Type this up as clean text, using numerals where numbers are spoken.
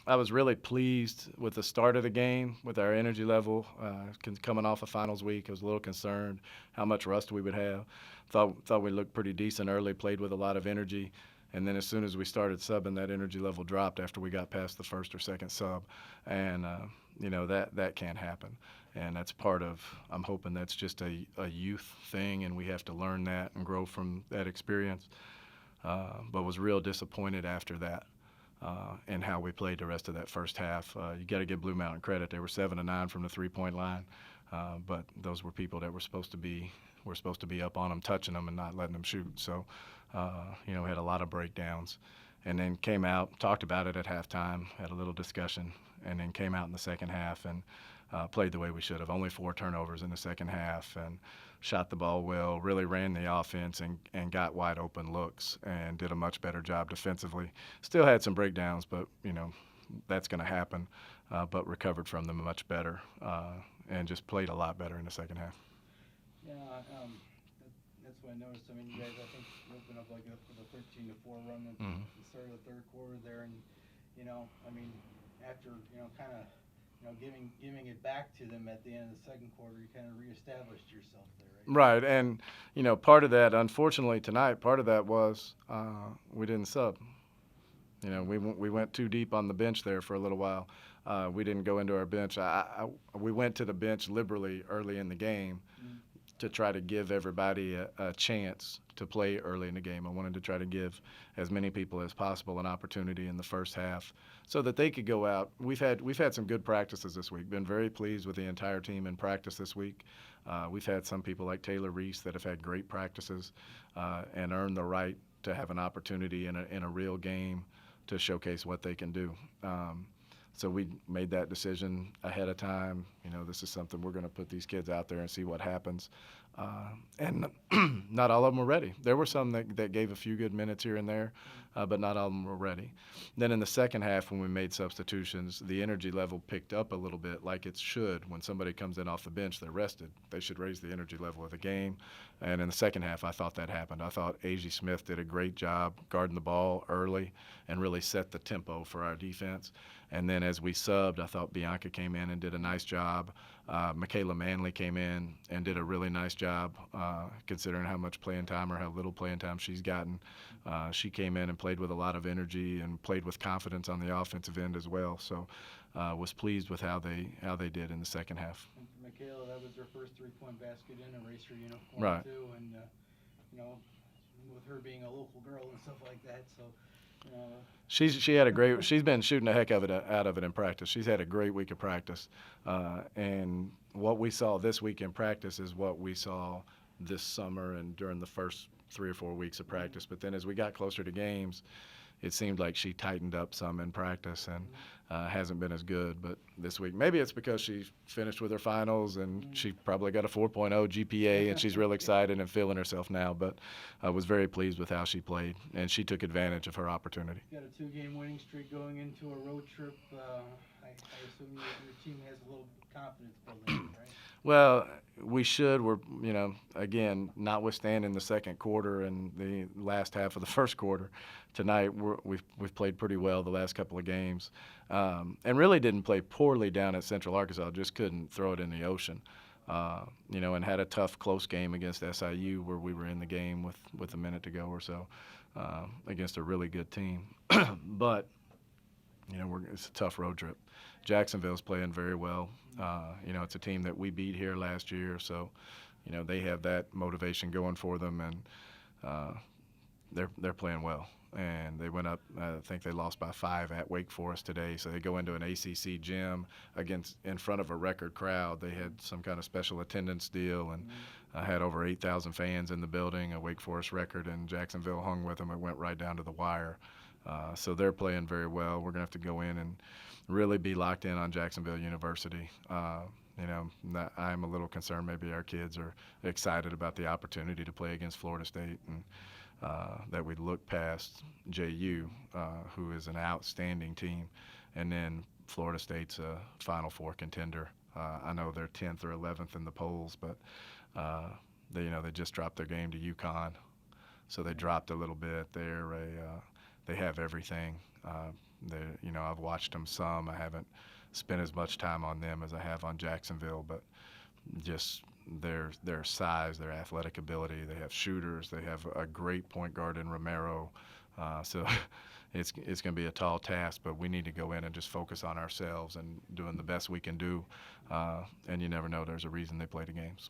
I was really pleased with the start of the game, with our energy level. Coming off a finals week, I was a little concerned how much rust we would have. Thought we looked pretty decent early, played with a lot of energy, and then as soon as we started subbing, that energy level dropped after we got past the first or second sub, and that can't happen, and that's part of. I'm hoping that's just a youth thing, and we have to learn that and grow from that experience. But was real disappointed after that and how we played the rest of that first half. You got to give Blue Mountain credit; they were 7 of 9 from the three-point line, but those were people that were supposed to be up on them, touching them, and not letting them shoot. So, we had a lot of breakdowns, and then came out, talked about it at halftime, had a little discussion, and then came out in the second half and played the way we should have. Only 4 turnovers in the second half, and shot the ball well, really ran the offense and got wide open looks and did a much better job defensively. Still had some breakdowns, but that's going to happen. But recovered from them much better and just played a lot better in the second half. Yeah, that's what I noticed. I mean, you guys, I think, opened up like with a 13-4 run at the start of the third quarter there, and I mean, after kind of giving it back to them at the end of the second quarter, you kind of reestablished yourself there, right? Right, and part of that, unfortunately tonight, part of that was we didn't sub. We went too deep on the bench there for a little while. We didn't go into our bench. We went to the bench liberally early in the game to try to give everybody a chance to play early in the game. I wanted to try to give as many people as possible an opportunity in the first half so that they could go out. We've had some good practices this week. Been very pleased with the entire team in practice this week. We've had some people like Taylor Reese that have had great practices and earned the right to have an opportunity in a real game to showcase what they can do. So we made that decision ahead of time. This is something we're going to put these kids out there and see what happens. And not all of them were ready. There were some that gave a few good minutes here and there, but not all of them were ready. Then in the second half, when we made substitutions, the energy level picked up a little bit, like it should. When somebody comes in off the bench, they're rested. They should raise the energy level of the game. And in the second half, I thought that happened. I thought Azie Smith did a great job guarding the ball early and really set the tempo for our defense. And then as we subbed, I thought Bianca came in and did a nice job. Michaela Manley came in and did a really nice job, considering how much playing time or how little playing time she's gotten. She came in and played with a lot of energy and played with confidence on the offensive end as well. So was pleased with how they did in the second half. And for Michaela, that was her first three-point basket in a Racer uniform Right. too, and with her being a local girl and stuff like that, so. She's been shooting the heck of it out of it in practice. She's had a great week of practice, and what we saw this week in practice is what we saw this summer and during the first 3 or 4 weeks of practice. But then as we got closer to games, it seemed like she tightened up some in practice and hasn't been as good. But this week, maybe it's because she finished with her finals and she probably got a 4.0 GPA and she's real excited and feeling herself now. But I was very pleased with how she played, and she took advantage of her opportunity. Got a 2-game winning streak going into a road trip. I assume your team has a little confidence building, right? Well, we should. We're, again, notwithstanding the second quarter and the last half of the first quarter, tonight we've played pretty well the last couple of games, and really didn't play poorly down at Central Arkansas. Just couldn't throw it in the ocean, and had a tough, close game against SIU where we were in the game with a minute to go or so against a really good team, but. It's a tough road trip. Jacksonville's playing very well. It's a team that we beat here last year, so they have that motivation going for them, and they're playing well. And they went up. I think they lost by 5 at Wake Forest today. So they go into an ACC gym in front of a record crowd. They had some kind of special attendance deal, and had over 8,000 fans in the building. A Wake Forest record, and Jacksonville hung with them. It went right down to the wire. So they're playing very well. We're going to have to go in and really be locked in on Jacksonville University. I'm a little concerned maybe our kids are excited about the opportunity to play against Florida State, and that we look past JU, who is an outstanding team, and then Florida State's a Final Four contender. I know they're 10th or 11th in the polls, but they just dropped their game to UConn, so they dropped a little bit. They have everything. You know, I've watched them some. I haven't spent as much time on them as I have on Jacksonville, but just their size, their athletic ability. They have shooters. They have a great point guard in Romero. So it's going to be a tall task, but we need to go in and just focus on ourselves and doing the best we can do. And you never know. There's a reason they play the games.